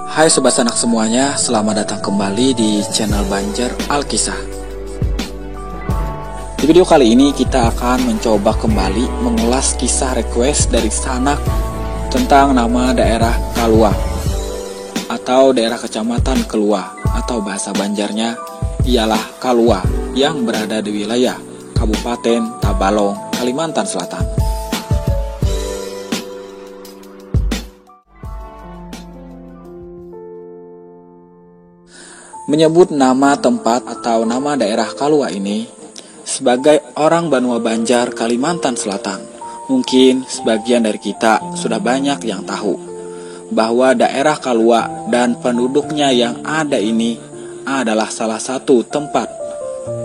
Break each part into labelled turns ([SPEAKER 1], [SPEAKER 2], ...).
[SPEAKER 1] Hai Sobat Sanak semuanya, selamat datang kembali di channel Banjar Alkisah. Di video kali ini kita akan mencoba kembali mengulas kisah request dari Sanak tentang nama daerah Kalua atau daerah kecamatan Kelua atau bahasa Banjarnya ialah Kalua yang berada di wilayah Kabupaten Tabalong, Kalimantan Selatan. Menyebut nama tempat atau nama daerah Kalua ini sebagai orang Banua Banjar, Kalimantan Selatan. Mungkin sebagian dari kita sudah banyak yang tahu bahwa daerah Kalua dan penduduknya yang ada ini adalah salah satu tempat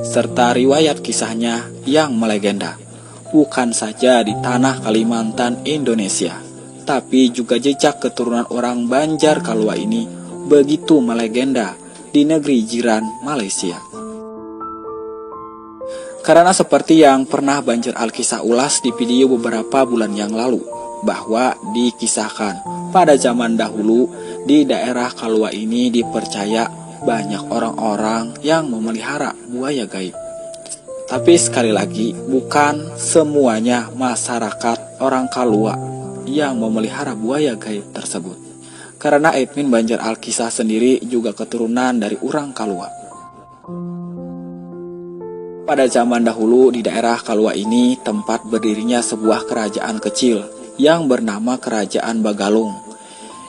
[SPEAKER 1] serta riwayat kisahnya yang melegenda. Bukan saja di tanah Kalimantan Indonesia, tapi juga jejak keturunan orang Banjar Kalua ini begitu melegenda di negeri jiran Malaysia. Karena seperti yang pernah Banjar Alkisah ulas di video beberapa bulan yang lalu, bahwa dikisahkan pada zaman dahulu di daerah Kalua ini dipercaya banyak orang-orang yang memelihara buaya gaib. Tapi sekali lagi, bukan semuanya masyarakat orang Kalua yang memelihara buaya gaib tersebut. Karena admin Banjar Alkisah sendiri juga keturunan dari orang Kalua. Pada zaman dahulu di daerah Kalua ini tempat berdirinya sebuah kerajaan kecil yang bernama Kerajaan Bagalung,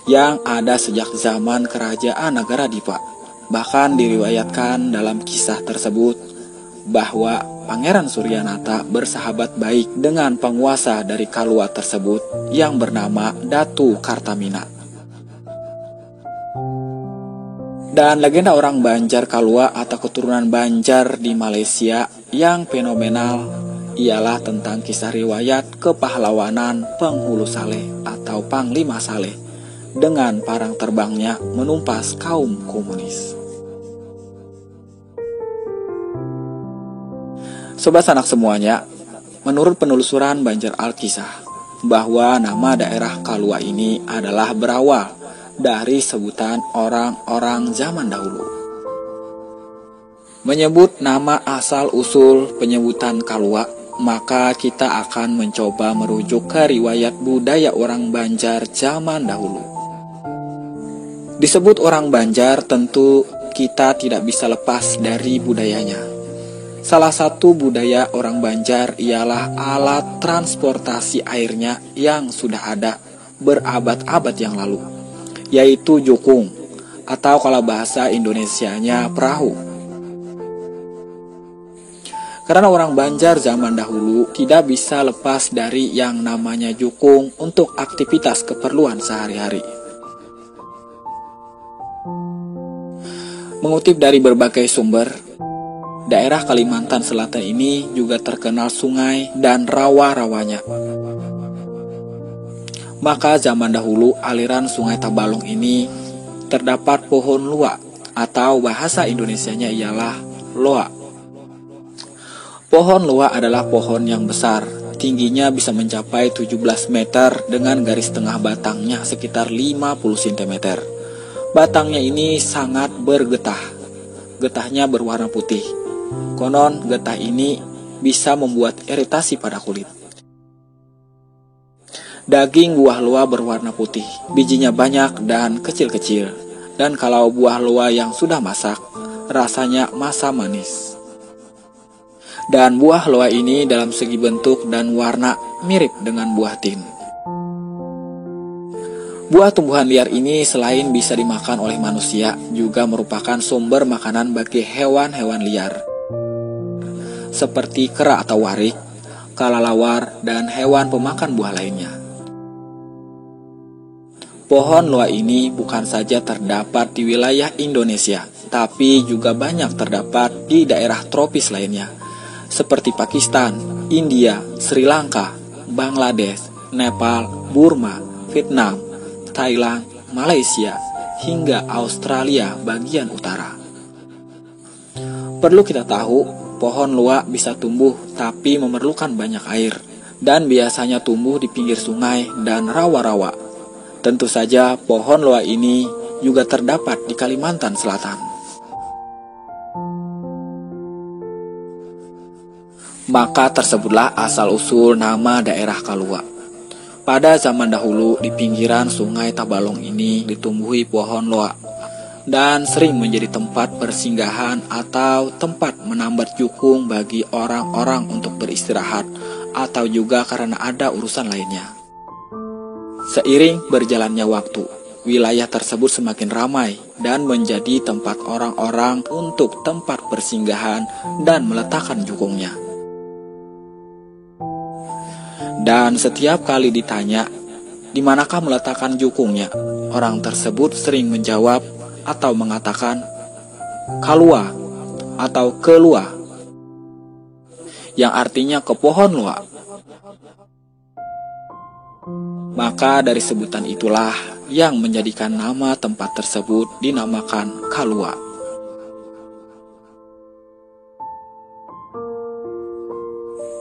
[SPEAKER 1] yang ada sejak zaman Kerajaan Nagara Dipa. Bahkan diriwayatkan dalam kisah tersebut bahwa Pangeran Suryanata bersahabat baik dengan penguasa dari Kalua tersebut yang bernama Datu Kartamina. Dan legenda orang Banjar Kalua atau keturunan Banjar di Malaysia yang fenomenal ialah tentang kisah riwayat kepahlawanan Penghulu Saleh atau Panglima Saleh dengan parang terbangnya menumpas kaum komunis. Sobat Sanak semuanya, menurut penelusuran Banjar Alkisah bahwa nama daerah Kalua ini adalah berawal dari sebutan orang-orang zaman dahulu. Menyebut nama asal-usul penyebutan Kalua, maka kita akan mencoba merujuk ke riwayat budaya orang Banjar zaman dahulu. Disebut orang Banjar, tentu kita tidak bisa lepas dari budayanya. Salah satu budaya orang Banjar ialah alat transportasi airnya yang sudah ada berabad-abad yang lalu, yaitu jukung, atau kalau bahasa Indonesianya perahu. Karena orang Banjar zaman dahulu tidak bisa lepas dari yang namanya jukung untuk aktivitas keperluan sehari-hari. Mengutip dari berbagai sumber, daerah Kalimantan Selatan ini juga terkenal sungai dan rawa-rawanya. Maka zaman dahulu aliran sungai Tabalong ini terdapat pohon lua atau bahasa Indonesianya ialah loa. Pohon lua adalah pohon yang besar, tingginya bisa mencapai 17 meter dengan garis tengah batangnya sekitar 50 cm. Batangnya ini sangat bergetah. Getahnya berwarna putih. Konon getah ini bisa membuat iritasi pada kulit. Daging buah loa berwarna putih, bijinya banyak dan kecil-kecil. Dan kalau buah loa yang sudah masak, rasanya masam manis. Dan buah loa ini dalam segi bentuk dan warna mirip dengan buah tin. Buah tumbuhan liar ini selain bisa dimakan oleh manusia, juga merupakan sumber makanan bagi hewan-hewan liar, seperti kera atau warik, kalalawar, dan hewan pemakan buah lainnya. Pohon loa ini bukan saja terdapat di wilayah Indonesia, tapi juga banyak terdapat di daerah tropis lainnya, seperti Pakistan, India, Sri Lanka, Bangladesh, Nepal, Burma, Vietnam, Thailand, Malaysia, hingga Australia bagian utara. Perlu kita tahu, pohon loa bisa tumbuh tapi memerlukan banyak air, dan biasanya tumbuh di pinggir sungai dan rawa-rawa. Tentu saja pohon loa ini juga terdapat di Kalimantan Selatan. Maka tersebutlah asal-usul nama daerah Kalua. Pada zaman dahulu di pinggiran sungai Tabalong ini ditumbuhi pohon loa dan sering menjadi tempat persinggahan atau tempat menambat jukung bagi orang-orang untuk beristirahat atau juga karena ada urusan lainnya. Seiring berjalannya waktu, wilayah tersebut semakin ramai dan menjadi tempat orang-orang untuk tempat persinggahan dan meletakkan jukungnya. Dan setiap kali ditanya, di manakah meletakkan jukungnya, orang tersebut sering menjawab atau mengatakan, Kalua atau Kelua, yang artinya ke pohon loa. Maka dari sebutan itulah yang menjadikan nama tempat tersebut dinamakan Kalua.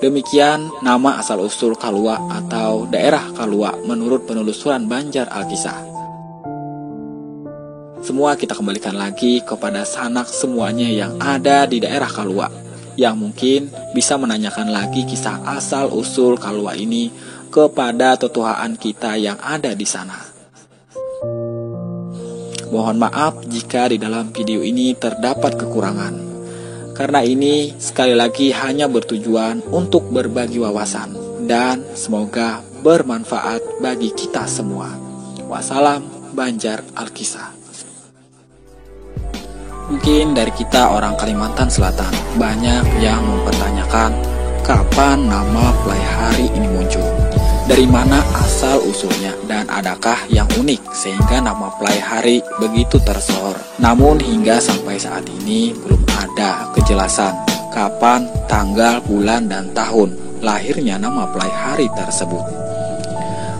[SPEAKER 1] Demikian nama asal-usul Kalua atau daerah Kalua menurut penelusuran Banjar Alkisah. Semua kita kembalikan lagi kepada sanak semuanya yang ada di daerah Kalua, yang mungkin bisa menanyakan lagi kisah asal-usul Kalua ini kepada tetuaan kita yang ada di sana. Mohon maaf jika di dalam video ini terdapat kekurangan. Karena ini sekali lagi hanya bertujuan untuk berbagi wawasan dan semoga bermanfaat bagi kita semua. Wassalam, Banjar Alkisah. Mungkin dari kita orang Kalimantan Selatan banyak yang mempertanyakan kapan nama Plai Hari ini muncul, dari mana asal usulnya, dan adakah yang unik sehingga nama Plai Hari begitu tersohor. Namun hingga sampai saat ini belum ada kejelasan kapan, tanggal, bulan, dan tahun lahirnya nama Plai Hari tersebut.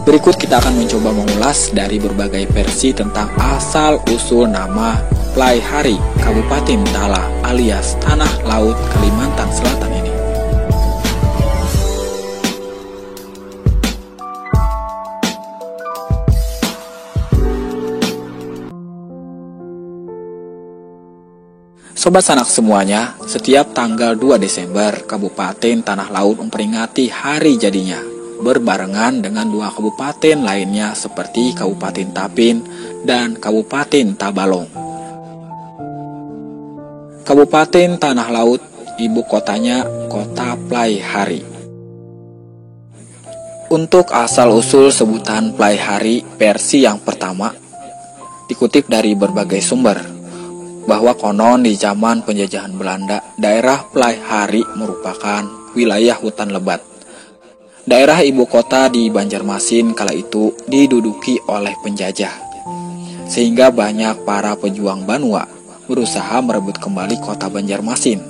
[SPEAKER 1] Berikut kita akan mencoba mengulas dari berbagai versi tentang asal-usul nama Plai Hari Kabupaten Tala alias Tanah Laut Kalimantan Selatan ini. Sobat Sanak semuanya, setiap tanggal 2 Desember, Kabupaten Tanah Laut memperingati hari jadinya, berbarengan dengan 2 kabupaten lainnya seperti Kabupaten Tapin dan Kabupaten Tabalong. Kabupaten Tanah Laut, ibu kotanya Kota Plai Hari. Untuk asal-usul sebutan Plai Hari versi yang pertama, dikutip dari berbagai sumber, bahwa konon di zaman penjajahan Belanda, daerah Plai Hari merupakan wilayah hutan lebat. Daerah ibu kota di Banjarmasin kala itu diduduki oleh penjajah, sehingga banyak para pejuang Banua berusaha merebut kembali kota Banjarmasin.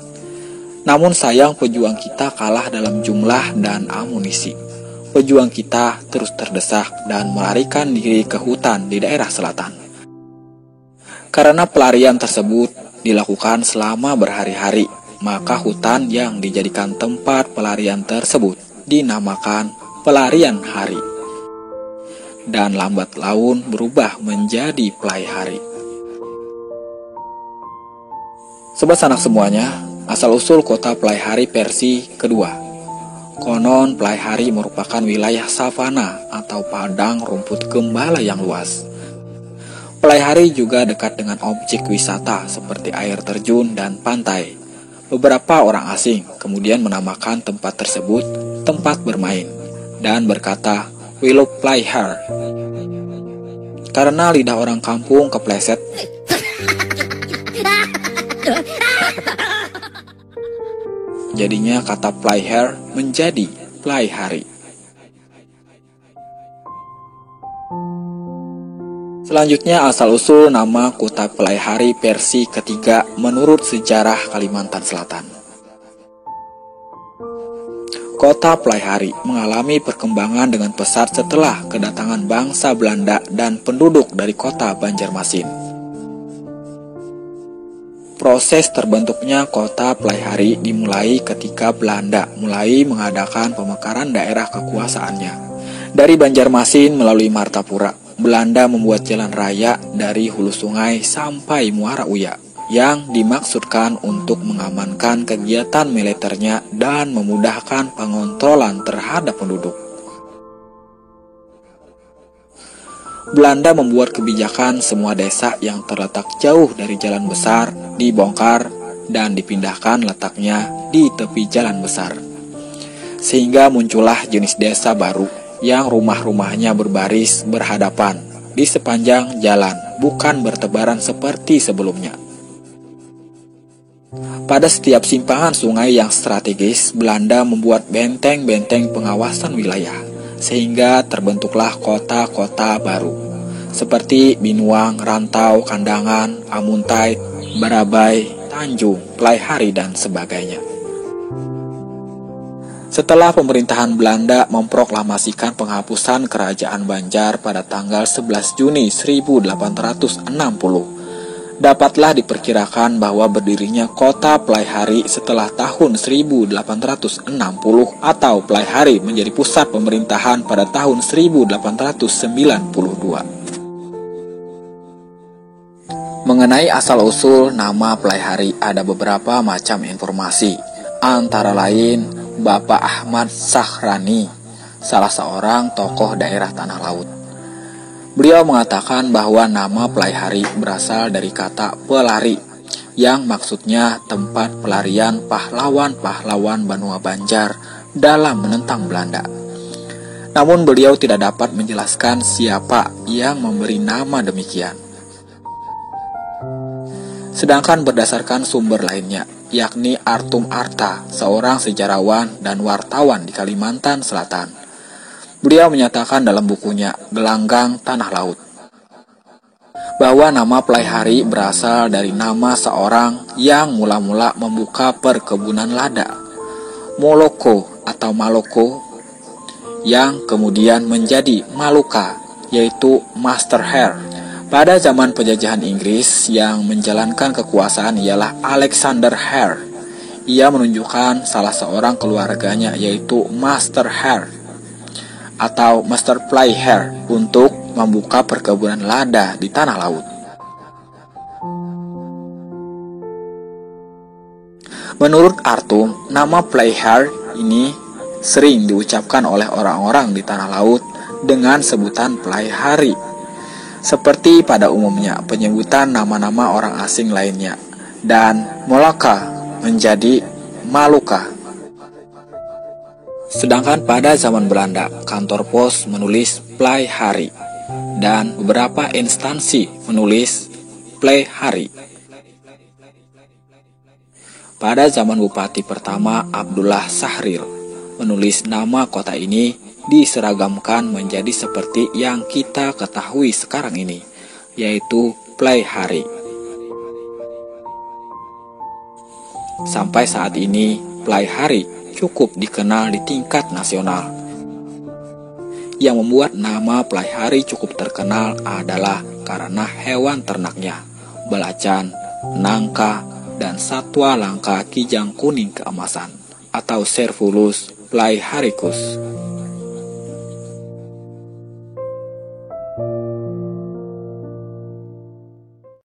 [SPEAKER 1] Namun sayang pejuang kita kalah dalam jumlah dan amunisi. Pejuang kita terus terdesak dan melarikan diri ke hutan di daerah selatan. Karena pelarian tersebut dilakukan selama berhari-hari, maka hutan yang dijadikan tempat pelarian tersebut dinamakan Pelarian Hari. Dan lambat laun berubah menjadi Plai Hari. Sobat Sanak semuanya, asal-usul kota Plai Hari versi kedua. Konon Plai Hari merupakan wilayah savana atau padang rumput gembala yang luas. Plai Hari juga dekat dengan objek wisata seperti air terjun dan pantai. Beberapa orang asing kemudian menamakan tempat tersebut tempat bermain dan berkata, "We love Plai Hari." Karena lidah orang kampung kepleset, jadinya kata Plai Hari menjadi Plai Hari. Selanjutnya asal-usul nama kota Plai Hari versi ketiga menurut sejarah Kalimantan Selatan. Kota Plai Hari mengalami perkembangan dengan pesat setelah kedatangan bangsa Belanda dan penduduk dari kota Banjarmasin. Proses terbentuknya kota Plai Hari dimulai ketika Belanda mulai mengadakan pemekaran daerah kekuasaannya dari Banjarmasin melalui Martapura Belanda membuat jalan raya dari hulu sungai sampai Muara Uya, yang dimaksudkan untuk mengamankan kegiatan militernya dan memudahkan pengontrolan terhadap penduduk. Belanda membuat kebijakan semua desa yang terletak jauh dari jalan besar dibongkar dan dipindahkan letaknya di tepi jalan besar. Sehingga muncullah jenis desa baru yang rumah-rumahnya berbaris berhadapan di sepanjang jalan, bukan bertebaran seperti sebelumnya. Pada setiap simpangan sungai yang strategis, Belanda membuat benteng-benteng pengawasan wilayah, sehingga terbentuklah kota-kota baru, seperti Binuang, Rantau, Kandangan, Amuntai, Barabai, Tanjung, Pelaihari, dan sebagainya. Setelah pemerintahan Belanda memproklamasikan penghapusan Kerajaan Banjar pada tanggal 11 Juni 1860, dapatlah diperkirakan bahwa berdirinya kota Pelaihari setelah tahun 1860 atau Pelaihari menjadi pusat pemerintahan pada tahun 1892. Mengenai asal-usul nama Pelaihari ada beberapa macam informasi, antara lain Bapak Ahmad Sahrani, salah seorang tokoh daerah Tanah Laut. Beliau mengatakan bahwa nama Pelaihari berasal dari kata pelari, yang maksudnya tempat pelarian pahlawan-pahlawan Banua Banjar dalam menentang Belanda. Namun beliau tidak dapat menjelaskan siapa yang memberi nama demikian. Sedangkan berdasarkan sumber lainnya, yakni Artum Arta, seorang sejarawan dan wartawan di Kalimantan Selatan. Beliau menyatakan dalam bukunya Gelanggang Tanah Laut bahwa nama Pelaihari berasal dari nama seorang yang mula-mula membuka perkebunan lada, Moloko atau Maloko, yang kemudian menjadi Maluka, yaitu Master Hare. Pada zaman penjajahan Inggris, yang menjalankan kekuasaan ialah Alexander Hare. Ia menunjukkan salah seorang keluarganya, yaitu Master Hare atau Master Pelaihari, untuk membuka perkebunan lada di Tanah Laut. Menurut Artum, nama Pelaihari ini sering diucapkan oleh orang-orang di Tanah Laut dengan sebutan Pelaihari, seperti pada umumnya penyebutan nama-nama orang asing lainnya, dan Molaka menjadi Maluka. Sedangkan pada zaman Belanda, kantor pos menulis Pelaihari dan beberapa instansi menulis Pelaihari. Pada zaman Bupati pertama Abdullah Sahril menulis nama kota ini diseragamkan menjadi seperti yang kita ketahui sekarang ini, yaitu Pelaihari. Sampai saat ini, Pelaihari cukup dikenal di tingkat nasional. Yang membuat nama Pelaihari cukup terkenal adalah karena hewan ternaknya, belacan, nangka, dan satwa langka kijang kuning keemasan atau Cervulus Pelaiharius.